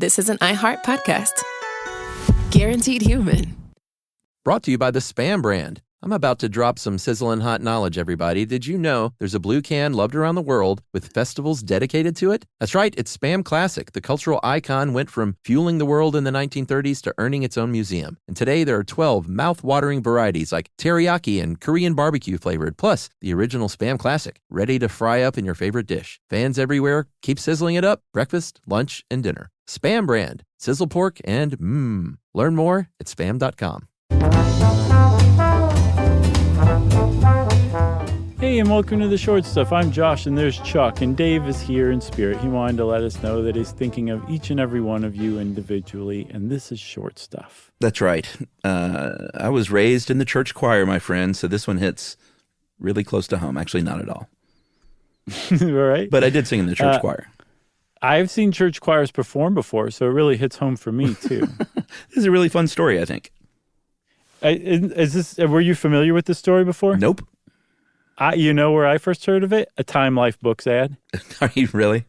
This is an iHeart podcast. Guaranteed human. Brought to you by the Spam brand. I'm about to drop some sizzling hot knowledge, everybody. Did you know there's a blue can loved around the world with festivals dedicated to it? That's right, it's Spam Classic. The cultural icon went from fueling the world in the 1930s to earning its own museum. And today there are 12 mouth-watering varieties like teriyaki and Korean barbecue flavored, plus the original Spam Classic, ready to fry up in your favorite dish. Fans everywhere, keep sizzling it up, breakfast, lunch, and dinner. Spam brand, sizzle pork, and Learn more at spam.com. Hey, and welcome to The Short Stuff. I'm Josh, and there's Chuck, and Dave is here in spirit. He wanted to let us know that he's thinking of each and every one of you individually, and this is Short Stuff. That's right. I was raised in the church choir, my friend, so this one hits really close to home. Actually, not at all. All right. But I did sing in the church choir. I've seen church choirs perform before, so it really hits home for me, too. This is a really fun story, I think. Were you familiar with this story before? Nope. You know where I first heard of it? A Time Life Books ad. Are you really?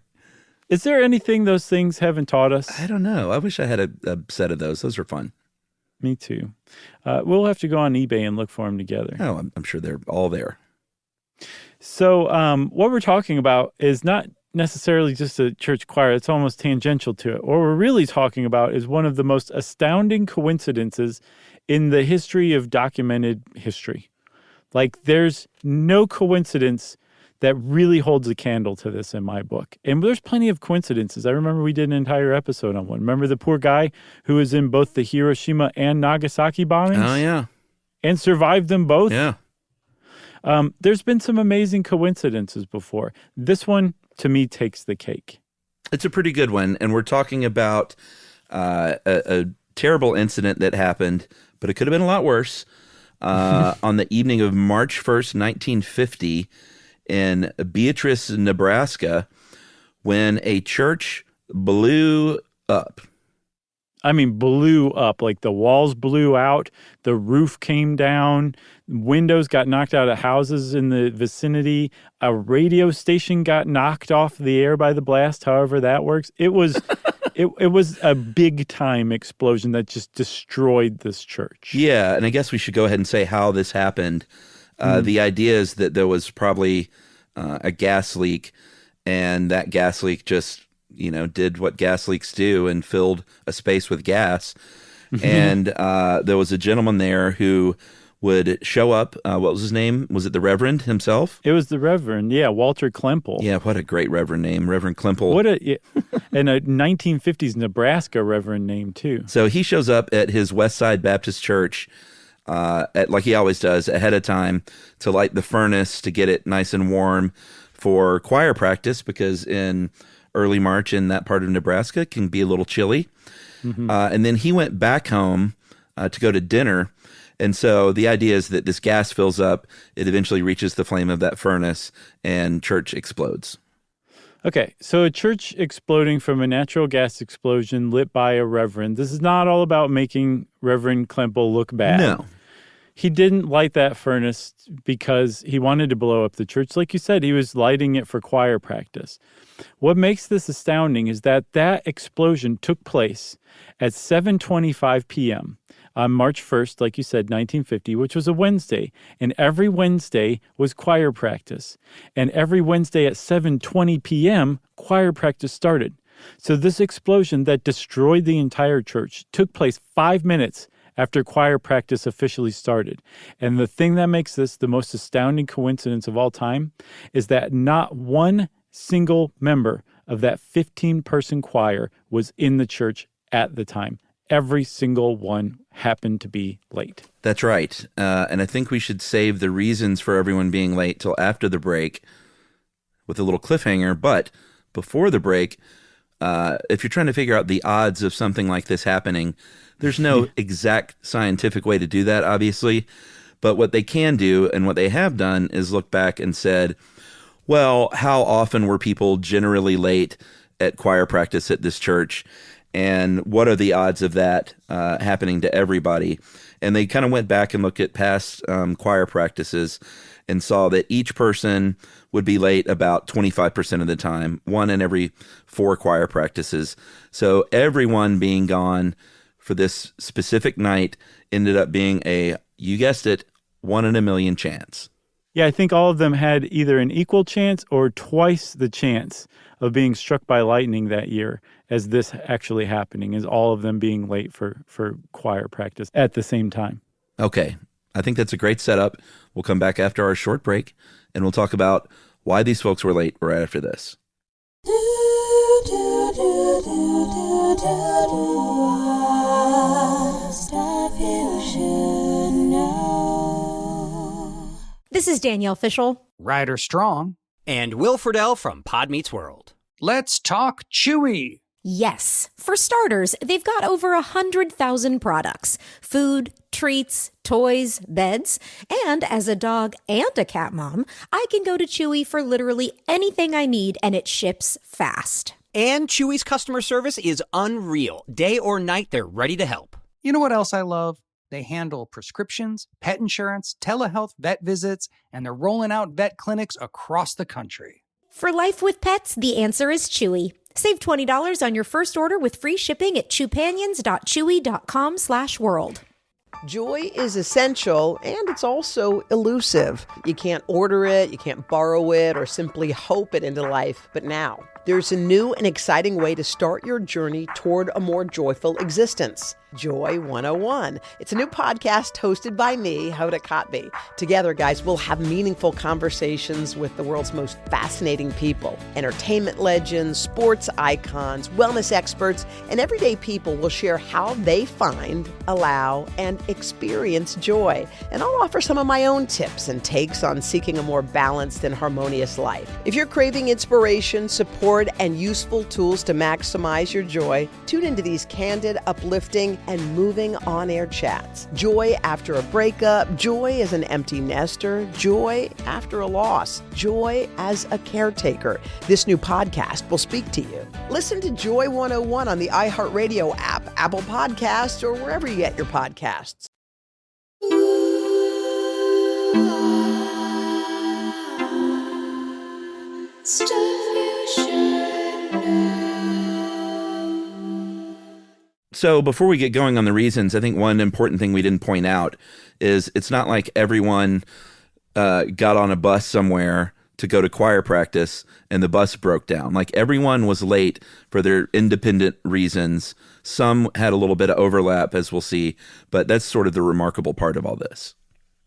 Is there anything those things haven't taught us? I don't know. I wish I had a set of those. Those are fun. Me too. We'll have to go on eBay and look for them together. Oh, I'm sure they're all there. So what we're talking about is not necessarily just a church choir. It's almost tangential to it. What we're really talking about is one of the most astounding coincidences in the history of documented history. Like, there's no coincidence that really holds a candle to this in my book. And there's plenty of coincidences. I remember we did an entire episode on one. Remember the poor guy who was in both the Hiroshima and Nagasaki bombings? Oh, yeah. And survived them both? Yeah. There's been some amazing coincidences before. This one, to me, takes the cake. It's a pretty good one. And we're talking about a terrible incident that happened, but it could have been a lot worse. On the evening of March 1st, 1950, in Beatrice, Nebraska, when a church blew up. I mean, blew up. Like, the walls blew out, the roof came down, windows got knocked out of houses in the vicinity, a radio station got knocked off the air by the blast, however that works. It was it was a big-time explosion that just destroyed this church. Yeah, and I guess we should go ahead and say how this happened. The idea is that there was probably a gas leak, and that gas leak just did what gas leaks do and filled a space with gas. And there was a gentleman there who would show up. What was his name? Was it the Reverend himself? It was the Reverend, yeah, Walter Klemple. Yeah, what a great Reverend name, Reverend Klemple. And a 1950s Nebraska Reverend name, too. So he shows up at his West Side Baptist Church, like he always does, ahead of time to light the furnace to get it nice and warm for choir practice, because in early March in that part of Nebraska it can be a little chilly. And then he went back home to go to dinner. And so the idea is that this gas fills up, it eventually reaches the flame of that furnace, and church explodes. Okay, so a church exploding from a natural gas explosion lit by a reverend. This is not all about making Reverend Klemple look bad. No. He didn't light that furnace because he wanted to blow up the church. Like you said, he was lighting it for choir practice. What makes this astounding is that explosion took place at 7:25 p.m. on March 1st, like you said, 1950, which was a Wednesday. And every Wednesday was choir practice. And every Wednesday at 7:20 p.m., choir practice started. So this explosion that destroyed the entire church took place 5 minutes after choir practice officially started. And the thing that makes this the most astounding coincidence of all time is that not one single member of that 15-person choir was in the church at the time. Every single one happened to be late. That's right. And I think we should save the reasons for everyone being late till after the break with a little cliffhanger. But before the break, if you're trying to figure out the odds of something like this happening, there's no exact scientific way to do that, obviously. But what they can do, and what they have done, is look back and said, well, how often were people generally late at choir practice at this church? and what are the odds of that happening to everybody? And they kind of went back and looked at past choir practices and saw that each person would be late about 25% of the time, 1 in every 4 choir practices. So everyone being gone for this specific night ended up being you guessed it, 1 in a million chance. Yeah, I think all of them had either an equal chance or twice the chance of being struck by lightning that year as this actually happening, as all of them being late for choir practice at the same time. Okay, I think that's a great setup. We'll come back after our short break, and we'll talk about why these folks were late right after this. This is Danielle Fishel, Ryder Strong, and Will Friedle from Pod Meets World. Let's talk Chewy. Yes. For starters, they've got over 100,000 products. Food, treats, toys, beds. And as a dog and a cat mom, I can go to Chewy for literally anything I need, and it ships fast. And Chewy's customer service is unreal. Day or night, they're ready to help. You know what else I love? They handle prescriptions, pet insurance, telehealth vet visits, and they're rolling out vet clinics across the country. For life with pets, the answer is Chewy. Save $20 on your first order with free shipping at chewpanions.chewy.com/world. Joy is essential, and it's also elusive. You can't order it, you can't borrow it, or simply hope it into life. But now, there's a new and exciting way to start your journey toward a more joyful existence. Joy 101. It's a new podcast hosted by me, Hoda Kotb. Together, guys, we'll have meaningful conversations with the world's most fascinating people. Entertainment legends, sports icons, wellness experts, and everyday people will share how they find, allow, and experience joy. And I'll offer some of my own tips and takes on seeking a more balanced and harmonious life. If you're craving inspiration, support, and useful tools to maximize your joy, tune into these candid, uplifting, and moving on-air chats. Joy after a breakup, joy as an empty nester, joy after a loss, joy as a caretaker. This new podcast will speak to you. Listen to Joy 101 on the iHeartRadio app, Apple Podcasts, or wherever you get your podcasts. Stuff you should know. So before we get going on the reasons, I think one important thing we didn't point out is it's not like everyone got on a bus somewhere to go to choir practice and the bus broke down. Like everyone was late for their independent reasons. Some had a little bit of overlap, as we'll see, but that's sort of the remarkable part of all this.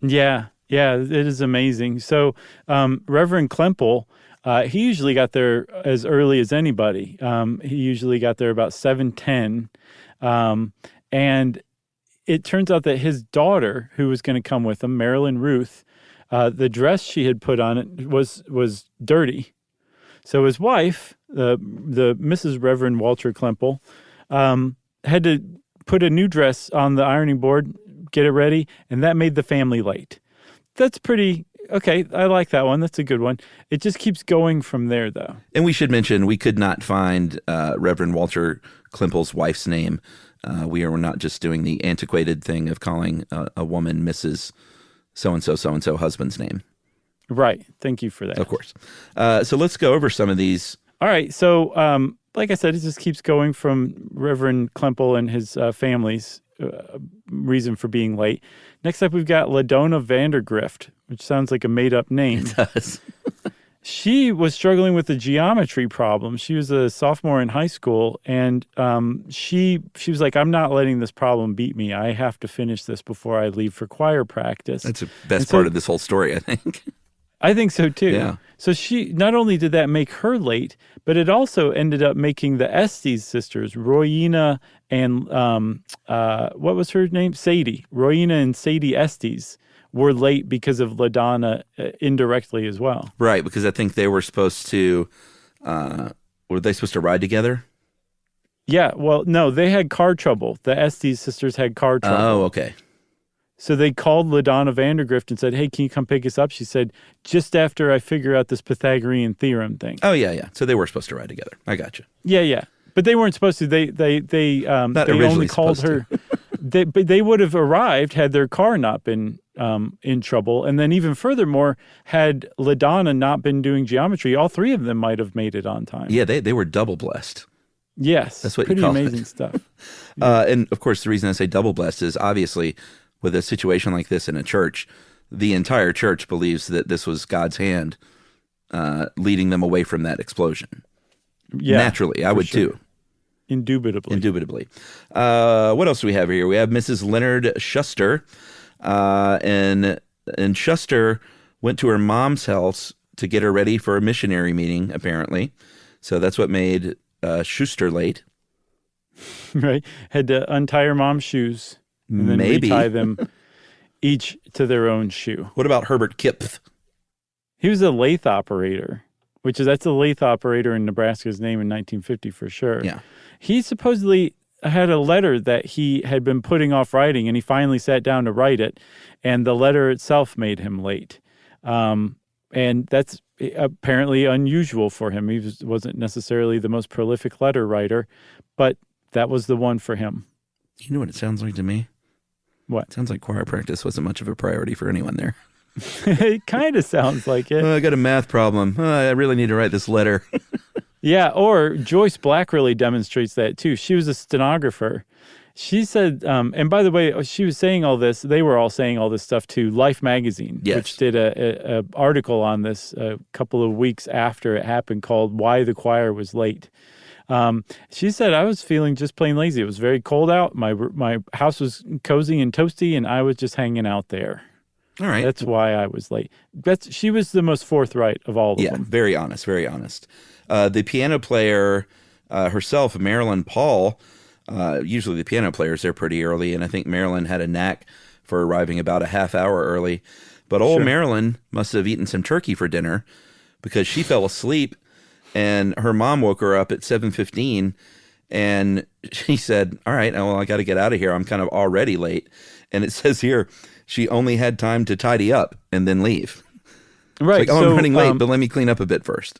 Yeah, it is amazing. So Reverend Klemple, he usually got there as early as anybody. He usually got there about 7:10. And it turns out that his daughter, who was going to come with him, Marilyn Ruth, the dress she had put on it was dirty. So his wife, the Mrs. Reverend Walter Klemple, had to put a new dress on the ironing board, get it ready, and that made the family late. That's pretty okay. I like that one. That's a good one. It just keeps going from there, though. And we should mention we could not find Reverend Walter Klemple's wife's name. We are not just doing the antiquated thing of calling a woman Mrs. So-and-so husband's name. Right. Thank you for that. Of course. So let's go over some of these. All right. So like I said, it just keeps going from Reverend Klemple and his family's reason for being late. Next up, we've got LaDonna Vandergrift, which sounds like a made-up name. It does. She was struggling with a geometry problem. She was a sophomore in high school, and she was like, I'm not letting this problem beat me. I have to finish this before I leave for choir practice. That's the best part of this whole story, I think. I think so, too. Yeah. So she not only did that make her late, but it also ended up making the Estes sisters, Royina and what was her name? Sadie. Royina and Sadie Estes were late because of LaDonna indirectly as well. Right, because I think they were supposed to, were they supposed to ride together? Yeah, well, no, they had car trouble. The Estes sisters had car trouble. Oh, okay. So they called LaDonna Vandergrift and said, hey, can you come pick us up? She said, just after I figure out this Pythagorean theorem thing. Oh, yeah. So they were supposed to ride together. I got you. Yeah. But they weren't supposed to. They only called her. But they would have arrived had their car not been in trouble. And then even furthermore, had LaDonna not been doing geometry, all three of them might have made it on time. Yeah, they were double blessed. Yes. That's what pretty you call amazing it. stuff. And of course, the reason I say double blessed is obviously with a situation like this in a church, the entire church believes that this was God's hand leading them away from that explosion. Yeah, naturally, I would too. Indubitably. What else do we have here? We have Mrs. Leonard Schuster, and Schuster went to her mom's house to get her ready for a missionary meeting, apparently. So that's what made Schuster late. Right. Had to untie her mom's shoes and then retie them each to their own shoe. What about Herbert Kipf? He was a lathe operator, that's a lathe operator in Nebraska's name in 1950 for sure. Yeah. He supposedly had a letter that he had been putting off writing, and he finally sat down to write it, and the letter itself made him late. And that's apparently unusual for him. He wasn't necessarily the most prolific letter writer, but that was the one for him. You know what it sounds like to me? What? It sounds like choir practice wasn't much of a priority for anyone there. It kind of sounds like it. I got a math problem. I really need to write this letter. Yeah, or Joyce Black really demonstrates that too. She was a stenographer. She said, and by the way, she was saying all this, they were all saying all this stuff to Life magazine, yes, which did a article on this a couple of weeks after it happened called Why the Choir Was Late. She said, I was feeling just plain lazy. It was very cold out. My house was cozy and toasty, and I was just hanging out there. All right. That's why I was late. She was the most forthright of all of them. Yeah, very honest, very honest. The piano player herself, Marilyn Paul, usually the piano players, they're pretty early, and I think Marilyn had a knack for arriving about a half hour early. But old Marilyn must have eaten some turkey for dinner because she fell asleep, and her mom woke her up at 7:15, and she said, all right, well, I got to get out of here. I'm kind of already late. And it says here, she only had time to tidy up and then leave. Right. It's like, I'm running late, but let me clean up a bit first.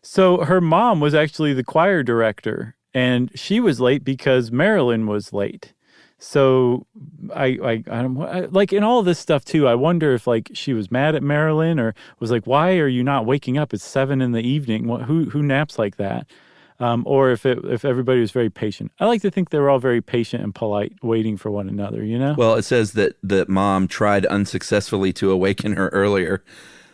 So her mom was actually the choir director, and she was late because Marilyn was late. So I like in all this stuff too, I wonder if like she was mad at Marilyn or was like, why are you not waking up? It's 7 p.m. Who naps like that? Or if everybody was very patient. I like to think they were all very patient and polite, waiting for one another, you know? Well, it says that mom tried unsuccessfully to awaken her earlier.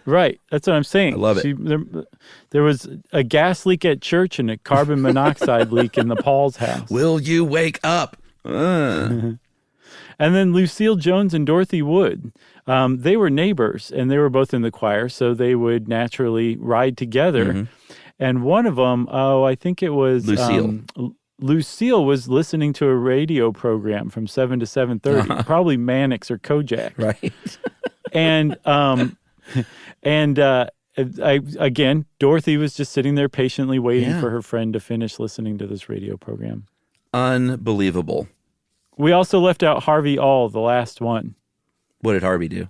Right. That's what I'm saying. I love it. There was a gas leak at church and a carbon monoxide leak in the Paul's house. Will you wake up? And then Lucille Jones and Dorothy Wood, they were neighbors, and they were both in the choir, so they would naturally ride together. Mm-hmm. And one of them, I think it was Lucille. Lucille was listening to a radio program from 7 to 7:30, probably Mannix or Kojak. Right. Again, Dorothy was just sitting there patiently waiting for her friend to finish listening to this radio program. Unbelievable. We also left out Harvey All, the last one. What did Harvey do?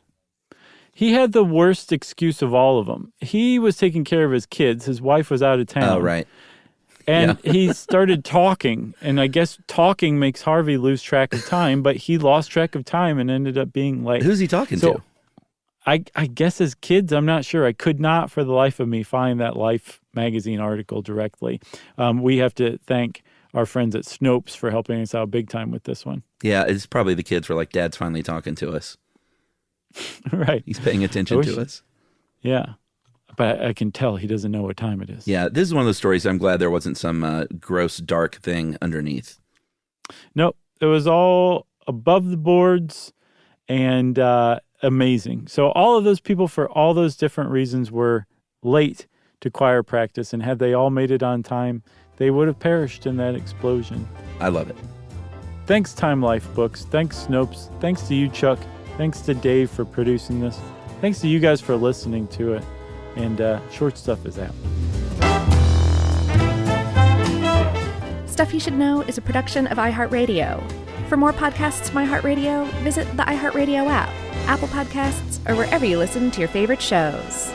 He had the worst excuse of all of them. He was taking care of his kids. His wife was out of town. Oh, right. And he started talking, and I guess talking makes Harvey lose track of time, but he lost track of time and ended up being late. Who's he talking to? I guess as kids, I'm not sure. I could not for the life of me find that Life magazine article directly. We have to thank our friends at Snopes for helping us out big time with this one. Yeah, it's probably the kids were like, Dad's finally talking to us. Right. He's paying attention to us. Yeah. But I can tell he doesn't know what time it is. Yeah, this is one of those stories I'm glad there wasn't some gross, dark thing underneath. Nope. It was all above the boards and amazing. So all of those people, for all those different reasons, were late to choir practice. And had they all made it on time, they would have perished in that explosion. I love it. Thanks, Time Life Books. Thanks, Snopes. Thanks to you, Chuck. Thanks to Dave for producing this. Thanks to you guys for listening to it. And Short Stuff is out. Stuff You Should Know is a production of iHeartRadio. For more podcasts from iHeartRadio, visit the iHeartRadio app, Apple Podcasts, or wherever you listen to your favorite shows.